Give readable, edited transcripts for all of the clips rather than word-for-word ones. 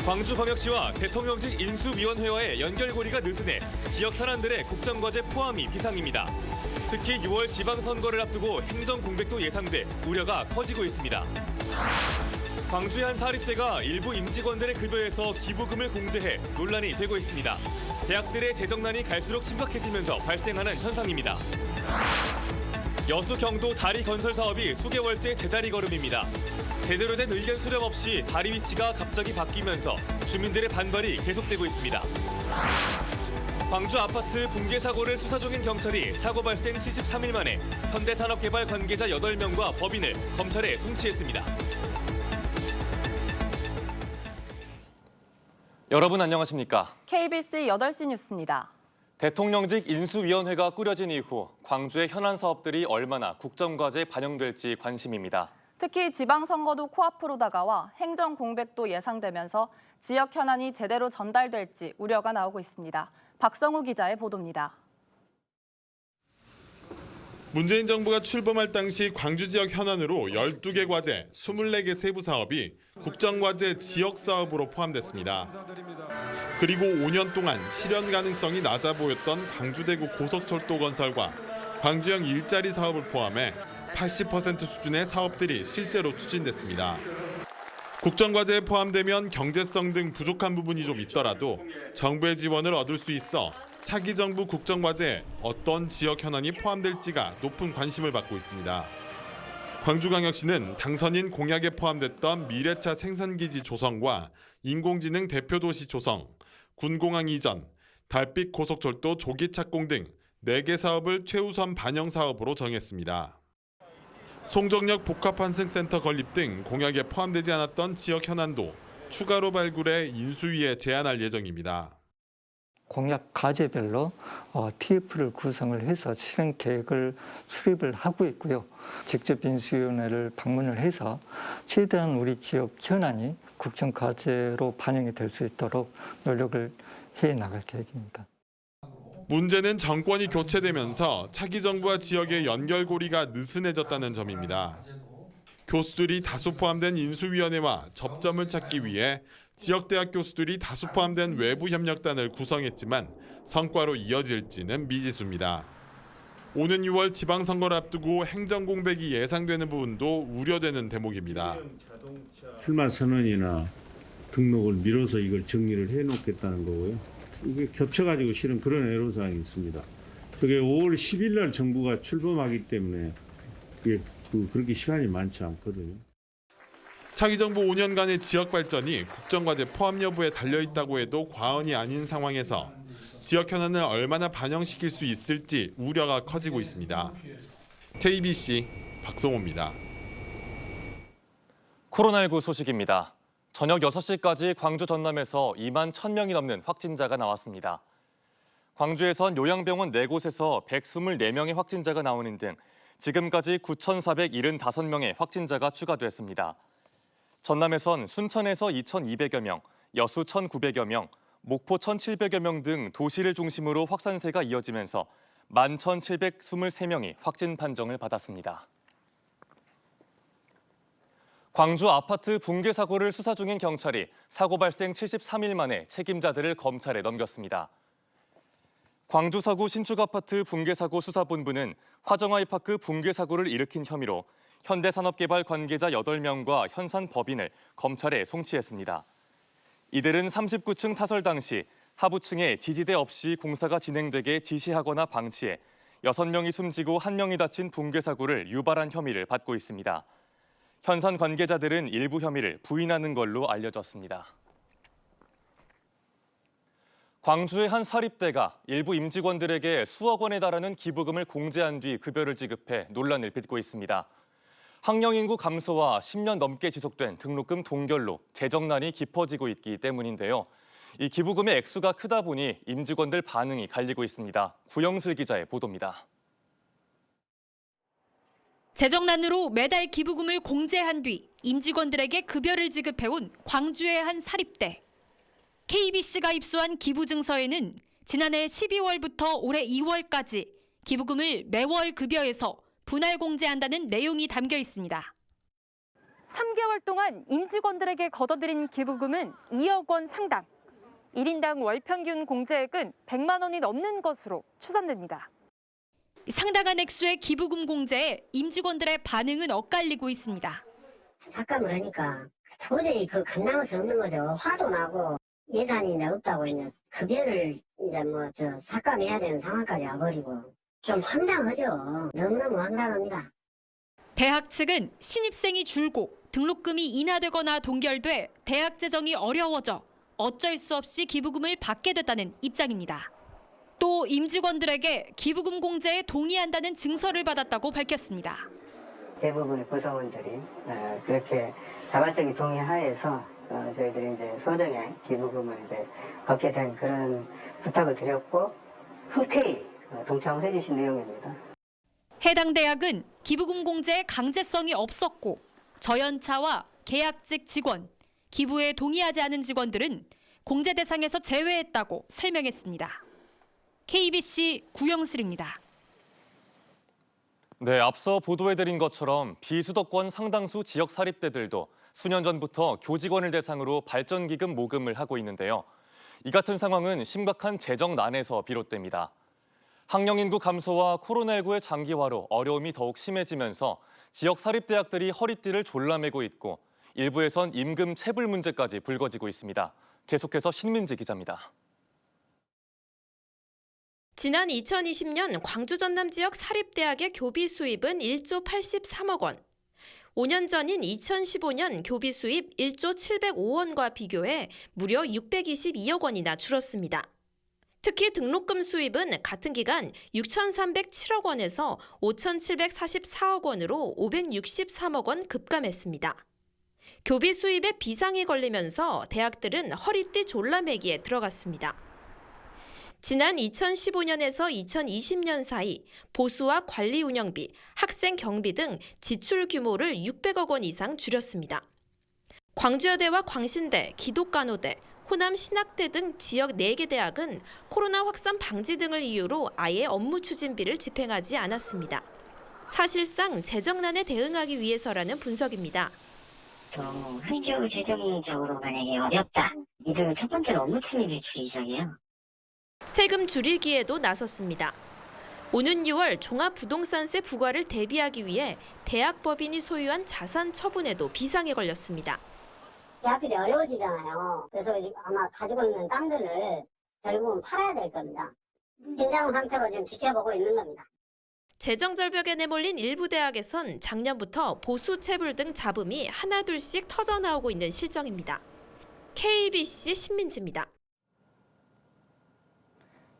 광주광역시와 대통령직 인수위원회와의 연결고리가 느슨해 지역 현안들의 국정과제 포함이 비상입니다. 특히 6월 지방선거를 앞두고 행정공백도 예상돼 우려가 커지고 있습니다. 광주의 한 사립대가 일부 임직원들의 급여에서 기부금을 공제해 논란이 되고 있습니다. 대학들의 재정난이 갈수록 심각해지면서 발생하는 현상입니다. 여수 경도 다리 건설 사업이 수개월째 제자리 걸음입니다. 제대로 된 의견 수렴 없이 다리 위치가 갑자기 바뀌면서 주민들의 반발이 계속되고 있습니다. 광주 아파트 붕괴 사고를 수사 중인 경찰이 사고 발생 73일 만에 현대산업개발 관계자 8명과 법인을 검찰에 송치했습니다. 여러분 안녕하십니까? KBC 8시 뉴스입니다. 대통령직 인수위원회가 꾸려진 이후 광주의 현안 사업들이 얼마나 국정과제에 반영될지 관심입니다. 특히 지방선거도 코앞으로 다가와 행정 공백도 예상되면서 지역 현안이 제대로 전달될지 우려가 나오고 있습니다. 박성우 기자의 보도입니다. 문재인 정부가 출범할 당시 광주 지역 현안으로 12개 과제, 24개 세부 사업이 국정과제 지역 사업으로 포함됐습니다. 그리고 5년 동안 실현 가능성이 낮아 보였던 광주대구 고속철도 건설과 광주형 일자리 사업을 포함해 80% 수준의 사업들이 실제로 추진됐습니다. 국정과제에 포함되면 경제성 등 부족한 부분이 좀 있더라도 정부의 지원을 얻을 수 있어 차기 정부 국정과제에 어떤 지역 현안이 포함될지가 높은 관심을 받고 있습니다. 광주광역시는 당선인 공약에 포함됐던 미래차 생산기지 조성과 인공지능 대표도시 조성, 군공항 이전, 달빛 고속철도 조기 착공 등 4개 사업을 최우선 반영 사업으로 정했습니다. 송정역 복합환승센터 건립 등 공약에 포함되지 않았던 지역 현안도 추가로 발굴해 인수위에 제안할 예정입니다. 공약 과제별로 TF를 구성을 해서 실행 계획을 수립을 하고 있고요. 직접 인수위원회를 방문을 해서 최대한 우리 지역 현안이 국정과제로 반영이 될 수 있도록 노력을 해 나갈 계획입니다. 문제는 정권이 교체되면서 차기 정부와 지역의 연결고리가 느슨해졌다는 점입니다. 교수들이 다수 포함된 인수위원회와 접점을 찾기 위해 지역대학 교수들이 다수 포함된 외부 협력단을 구성했지만 성과로 이어질지는 미지수입니다. 오는 6월 지방선거를 앞두고 행정공백이 예상되는 부분도 우려되는 대목입니다. 출마 선언이나 등록을 미뤄서 이걸 정리를 해놓겠다는 거고요. 이게 겹쳐가지고 실은 그런 애로사항이 있습니다. 그게 5월 10일 날 정부가 출범하기 때문에 이게 그렇게 시간이 많지 않거든요. 차기 정부 5년간의 지역 발전이 국정과제 포함 여부에 달려있다고 해도 과언이 아닌 상황에서 지역 현안을 얼마나 반영시킬 수 있을지 우려가 커지고 있습니다. KBC 박성호입니다. 코로나19 소식입니다. 저녁 6시까지 광주 전남에서 2만 1,000명이 넘는 확진자가 나왔습니다. 광주에선 요양병원 4곳에서 124명의 확진자가 나오는 등 지금까지 9,475명의 확진자가 추가됐습니다. 전남에선 순천에서 2,200여 명, 여수 1,900여 명, 목포 1,700여 명 등 도시를 중심으로 확산세가 이어지면서 11,723명이 확진 판정을 받았습니다. 광주 아파트 붕괴 사고를 수사 중인 경찰이 사고 발생 73일 만에 책임자들을 검찰에 넘겼습니다. 광주 서구 신축 아파트 붕괴 사고 수사본부는 화정아이파크 붕괴 사고를 일으킨 혐의로 현대산업개발 관계자 8명과 현산 법인을 검찰에 송치했습니다. 이들은 39층 타설 당시 하부층에 지지대 없이 공사가 진행되게 지시하거나 방치해 6명이 숨지고 1명이 다친 붕괴 사고를 유발한 혐의를 받고 있습니다. 현산 관계자들은 일부 혐의를 부인하는 걸로 알려졌습니다. 광주의 한 사립대가 일부 임직원들에게 수억 원에 달하는 기부금을 공제한 뒤 급여를 지급해 논란을 빚고 있습니다. 학령 인구 감소와 10년 넘게 지속된 등록금 동결로 재정난이 깊어지고 있기 때문인데요. 이 기부금의 액수가 크다 보니 임직원들 반응이 갈리고 있습니다. 구영슬 기자의 보도입니다. 재정난으로 매달 기부금을 공제한 뒤 임직원들에게 급여를 지급해온 광주의 한 사립대. KBC가 입수한 기부증서에는 지난해 12월부터 올해 2월까지 기부금을 매월 급여에서 분할 공제한다는 내용이 담겨 있습니다. 3개월 동안 임직원들에게 걷어들인 기부금은 2억 원 상당. 1인당 월 평균 공제액은 100만 원이 넘는 것으로 추산됩니다. 상당한 액수의 기부금 공제에 임직원들의 반응은 엇갈리고 있습니다. 삭감을 하니까 도저히 그 감당할 수 없는 거죠. 화도 나고 예산이 이제 없다고 이제 급여를 이제 삭감해야 되는 상황까지 와버리고 좀 황당하죠. 너무너무 황당합니다. 대학 측은 신입생이 줄고 등록금이 인하되거나 동결돼 대학 재정이 어려워져 어쩔 수 없이 기부금을 받게 됐다는 입장입니다. 또 임직원들에게 기부금 공제에 동의한다는 증서를 받았다고 밝혔습니다. 대부분의 구성원들이 그렇게 자발적인 동의하에서 저희들이 이제 소정의 기부금을 이제 받게 된 그런 부탁을 드렸고 흔쾌히 동참을 해주신 내용입니다. 해당 대학은 기부금 공제에 강제성이 없었고 저연차와 계약직 직원, 기부에 동의하지 않은 직원들은 공제 대상에서 제외했다고 설명했습니다. KBC 구영슬입니다. 네, 앞서 보도해드린 것처럼 비수도권 상당수 지역 사립대들도 수년 전부터 교직원을 대상으로 발전기금 모금을 하고 있는데요. 이 같은 상황은 심각한 재정난에서 비롯됩니다. 학령 인구 감소와 코로나19의 장기화로 어려움이 더욱 심해지면서 지역 사립대학들이 허리띠를 졸라매고 있고 일부에선 임금 체불 문제까지 불거지고 있습니다. 계속해서 신민지 기자입니다. 지난 2020년 광주 전남 지역 사립대학의 교비 수입은 1조 83억 원. 5년 전인 2015년 교비 수입 1조 705원과 비교해 무려 622억 원이나 줄었습니다. 특히 등록금 수입은 같은 기간 6,307억 원에서 5,744억 원으로 563억 원 급감했습니다. 교비 수입에 비상이 걸리면서 대학들은 허리띠 졸라매기에 들어갔습니다. 지난 2015년에서 2020년 사이 보수와 관리 운영비, 학생 경비 등 지출 규모를 600억 원 이상 줄였습니다. 광주여대와 광신대, 기독간호대, 호남 신학대 등 지역 4개 대학은 코로나 확산 방지 등을 이유로 아예 업무 추진비를 집행하지 않았습니다. 사실상 재정난에 대응하기 위해서라는 분석입니다. 학교 재정적으로 만약에 어렵다. 이들은 첫 번째로 업무 추진비 줄이기 시작해요. 세금 줄이기에도 나섰습니다. 오는 6월 종합부동산세 부과를 대비하기 위해 대학 법인이 소유한 자산 처분에도 비상이 걸렸습니다. 대학들이 어려워지잖아요. 그래서 아마 가지고 있는 땅들을 결국은 팔아야 될 겁니다. 긴장 상태로 지금 지켜보고 있는 겁니다. 재정 절벽에 내몰린 일부 대학에선 작년부터 보수 체불 등 잡음이 하나둘씩 터져나오고 있는 실정입니다. KBC 신민지입니다.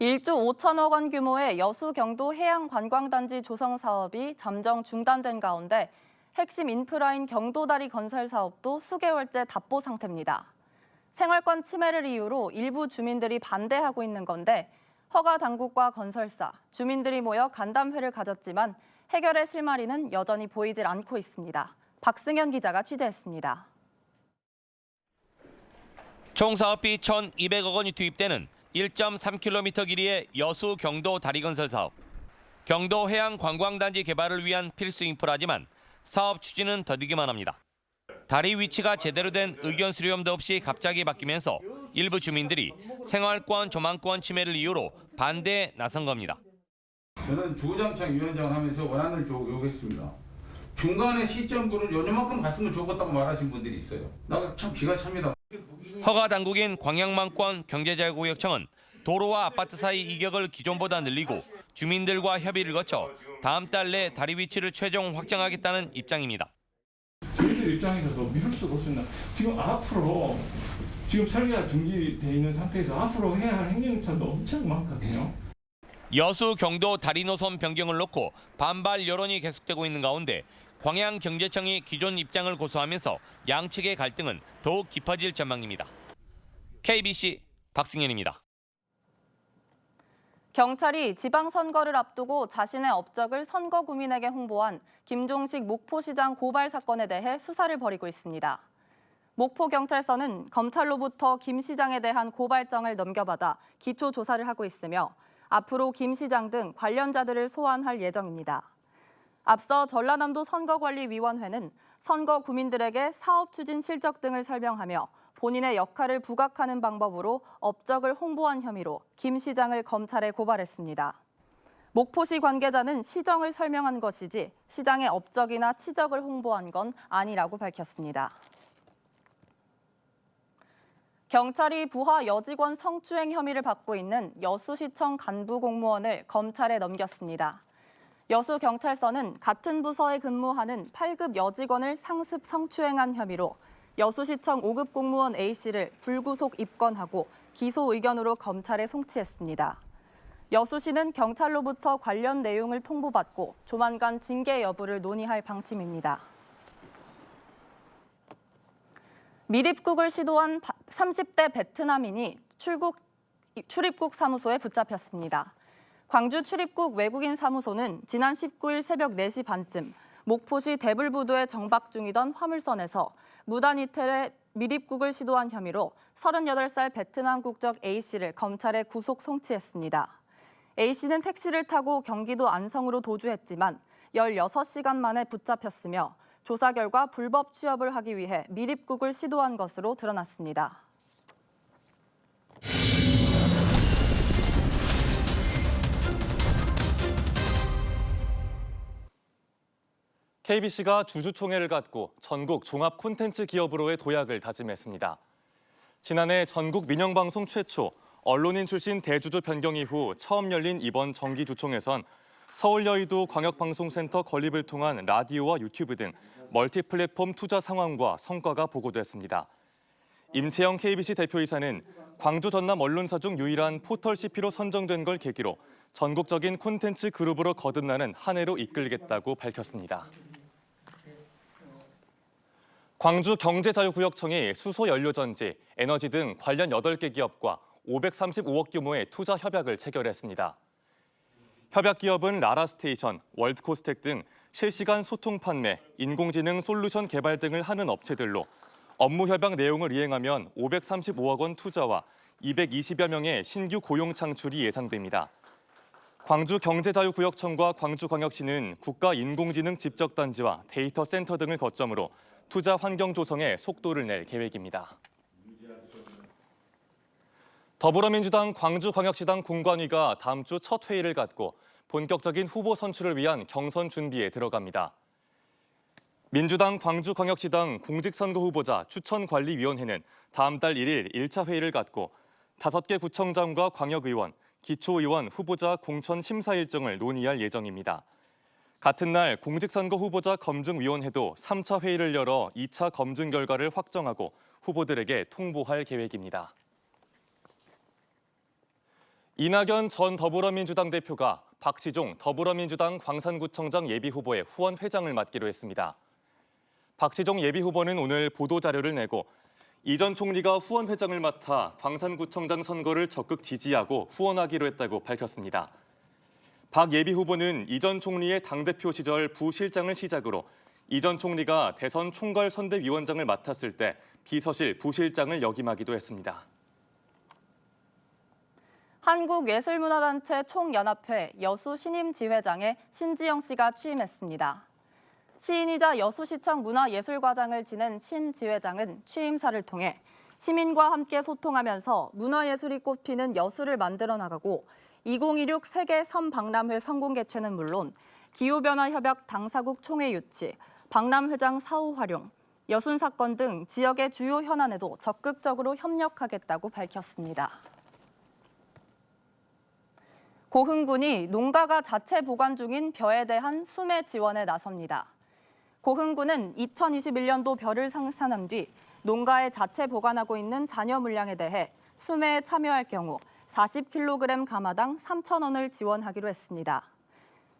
1조 5천억 원 규모의 여수 경도 해양관광단지 조성 사업이 잠정 중단된 가운데 핵심 인프라인 경도다리 건설 사업도 수개월째 답보 상태입니다. 생활권 침해를 이유로 일부 주민들이 반대하고 있는 건데 허가 당국과 건설사, 주민들이 모여 간담회를 가졌지만 해결의 실마리는 여전히 보이질 않고 있습니다. 박승현 기자가 취재했습니다. 총 사업비 1,200억 원이 투입되는 1.3km 길이의 여수 경도 다리 건설 사업. 경도 해양 관광단지 개발을 위한 필수 인프라지만 사업 추진은 더디기만 합니다. 다리 위치가 제대로 된 의견 수렴도 없이 갑자기 바뀌면서 일부 주민들이 생활권, 조망권 침해를 이유로 반대에 나선 겁니다. 저는 주구장창 위원장을 하면서 원안을 요구했습니다. 중간에 시점부를 요만큼 갔으면 좋겠다고 말하신 분들이 있어요. 나 참 기가 찹니다. 허가 당국인 광양만권 경제자유구역청은 도로와 아파트 사이 이격을 기존보다 늘리고 주민들과 협의를 거쳐 다음 달 내 다리 위치를 최종 확정하겠다는 입장입니다. 저희들 입장에서도 미룰 수가 없습니다. 지금 앞으로 지금 설계가 중지돼 있는 상태에서 앞으로 해야 할 행정처도 엄청 많거든요. 여수 경도 다리 노선 변경을 놓고 반발 여론이 계속되고 있는 가운데 광양경제청이 기존 입장을 고수하면서 양측의 갈등은 더욱 깊어질 전망입니다. KBC 박승현입니다. 경찰이 지방선거를 앞두고 자신의 업적을 선거구민에게 홍보한 김종식 목포시장 고발 사건에 대해 수사를 벌이고 있습니다. 목포경찰서는 검찰로부터 김 시장에 대한 고발장을 넘겨받아 기초 조사를 하고 있으며 앞으로 김 시장 등 관련자들을 소환할 예정입니다. 앞서 전라남도 선거관리위원회는 선거 구민들에게 사업 추진 실적 등을 설명하며 본인의 역할을 부각하는 방법으로 업적을 홍보한 혐의로 김 시장을 검찰에 고발했습니다. 목포시 관계자는 시정을 설명한 것이지 시장의 업적이나 치적을 홍보한 건 아니라고 밝혔습니다. 경찰이 부하 여직원 성추행 혐의를 받고 있는 여수시청 간부 공무원을 검찰에 넘겼습니다. 여수경찰서는 같은 부서에 근무하는 8급 여직원을 상습 성추행한 혐의로 여수시청 5급 공무원 A씨를 불구속 입건하고 기소 의견으로 검찰에 송치했습니다. 여수시는 경찰로부터 관련 내용을 통보받고 조만간 징계 여부를 논의할 방침입니다. 미립국을 시도한 30대 베트남인이 출입국 사무소에 붙잡혔습니다. 광주 출입국 외국인 사무소는 지난 19일 새벽 4시 반쯤 목포시 대불부두에 정박 중이던 화물선에서 무단 이탈에 미립국을 시도한 혐의로 38살 베트남 국적 A씨를 검찰에 구속 송치했습니다. A씨는 택시를 타고 경기도 안성으로 도주했지만 16시간 만에 붙잡혔으며 조사 결과 불법 취업을 하기 위해 미립국을 시도한 것으로 드러났습니다. KBC가 주주총회를 갖고 전국 종합 콘텐츠 기업으로의 도약을 다짐했습니다. 지난해 전국 민영방송 최초 언론인 출신 대주주 변경 이후 처음 열린 이번 정기주총에선 서울 여의도 광역방송센터 건립을 통한 라디오와 유튜브 등 멀티 플랫폼 투자 상황과 성과가 보고됐습니다. 임채영 KBC 대표이사는 광주 전남 언론사 중 유일한 포털 CP로 선정된 걸 계기로 전국적인 콘텐츠 그룹으로 거듭나는 한 해로 이끌겠다고 밝혔습니다. 광주 경제자유구역청이 수소연료전지, 에너지 등 관련 8개 기업과 535억 규모의 투자 협약을 체결했습니다. 협약 기업은 라라스테이션, 월드코스텍 등 실시간 소통 판매, 인공지능 솔루션 개발 등을 하는 업체들로 업무 협약 내용을 이행하면 535억 원 투자와 220여 명의 신규 고용 창출이 예상됩니다. 광주경제자유구역청과 광주광역시는 국가인공지능 집적단지와 데이터 센터 등을 거점으로 투자 환경 조성에 속도를 낼 계획입니다. 더불어민주당 광주광역시당 공관위가 다음 주 첫 회의를 갖고 본격적인 후보 선출을 위한 경선 준비에 들어갑니다. 민주당 광주광역시당 공직선거 후보자 추천관리위원회는 다음 달 1일 1차 회의를 갖고 5개 구청장과 광역의원, 기초의원 후보자 공천 심사 일정을 논의할 예정입니다. 같은 날 공직선거 후보자 검증위원회도 3차 회의를 열어 2차 검증 결과를 확정하고 후보들에게 통보할 계획입니다. 이낙연 전 더불어민주당 대표가 박시종 더불어민주당 광산구청장 예비후보의 후원 회장을 맡기로 했습니다. 박시종 예비후보는 오늘 보도자료를 내고 이 전 총리가 후원 회장을 맡아 광산구청장 선거를 적극 지지하고 후원하기로 했다고 밝혔습니다. 박 예비후보는 이 전 총리의 당대표 시절 부실장을 시작으로 이 전 총리가 대선 총괄선대위원장을 맡았을 때 비서실 부실장을 역임하기도 했습니다. 한국예술문화단체 총연합회 여수 신임지회장에 신지영 씨가 취임했습니다. 시인이자 여수시청 문화예술과장을 지낸 신 지회장은 취임사를 통해 시민과 함께 소통하면서 문화예술이 꽃피는 여수를 만들어 나가고 2026 세계 섬박람회 성공 개최는 물론 기후변화 협약 당사국 총회 유치, 박람회장 사후 활용, 여순 사건 등 지역의 주요 현안에도 적극적으로 협력하겠다고 밝혔습니다. 고흥군이 농가가 자체 보관 중인 벼에 대한 수매 지원에 나섭니다. 고흥군은 2021년도 벼를 생산한 뒤 농가에 자체 보관하고 있는 잔여 물량에 대해 수매에 참여할 경우 40kg 가마당 3,000원을 지원하기로 했습니다.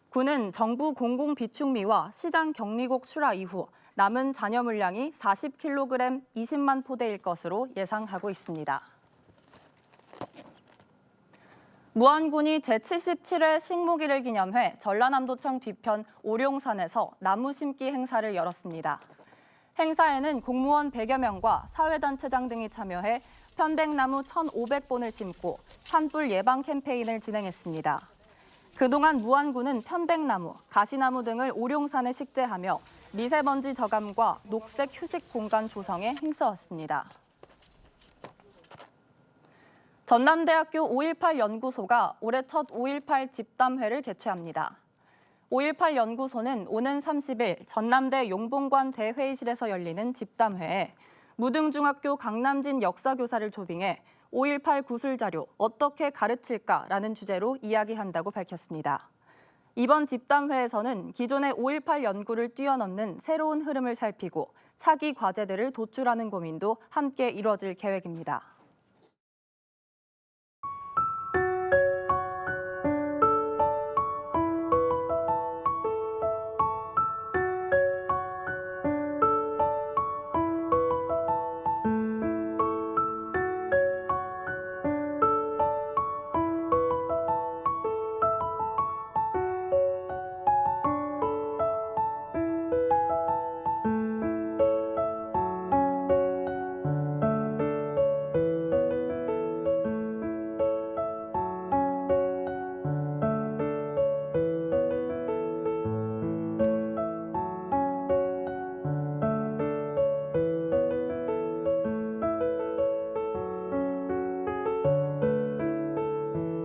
군은 정부 공공비축미와 시장 격리곡 출하 이후 남은 잔여 물량이 40kg 20만 포대일 것으로 예상하고 있습니다. 무안군이 제77회 식목일을 기념해 전라남도청 뒤편 오룡산에서 나무 심기 행사를 열었습니다. 행사에는 공무원 100여 명과 사회단체장 등이 참여해 편백나무 1,500본을 심고 산불 예방 캠페인을 진행했습니다. 그동안 무안군은 편백나무, 가시나무 등을 오룡산에 식재하며 미세먼지 저감과 녹색 휴식 공간 조성에 힘써왔습니다. 전남대학교 5.18 연구소가 올해 첫 5.18 집담회를 개최합니다. 5.18 연구소는 오는 30일 전남대 용봉관 대회의실에서 열리는 집담회에 무등중학교 강남진 역사교사를 초빙해 5.18 구술 자료 어떻게 가르칠까라는 주제로 이야기한다고 밝혔습니다. 이번 집담회에서는 기존의 5.18 연구를 뛰어넘는 새로운 흐름을 살피고 차기 과제들을 도출하는 고민도 함께 이뤄질 계획입니다.